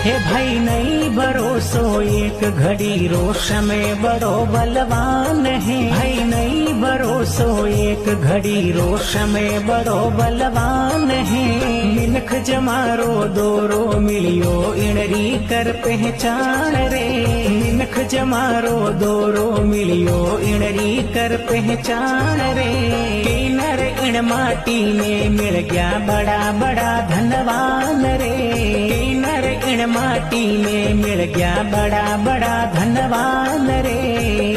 हे भाई नहीं भरोसो एक घड़ी रोश में बड़ो बलवान है। भाई नहीं भरोसो एक घड़ी रोश में बड़ो बलवान है। मिनख जमारो दोरो मिलियो इणरी कर पहचान रे। मिनख जमारो दोरो मिलियो इणरी कर पहचान रे। किनर इण माटी में मिल गया बड़ा बड़ा धनवान रे। किनर इण माटी में मिल गया बड़ा बड़ा धनवान रे।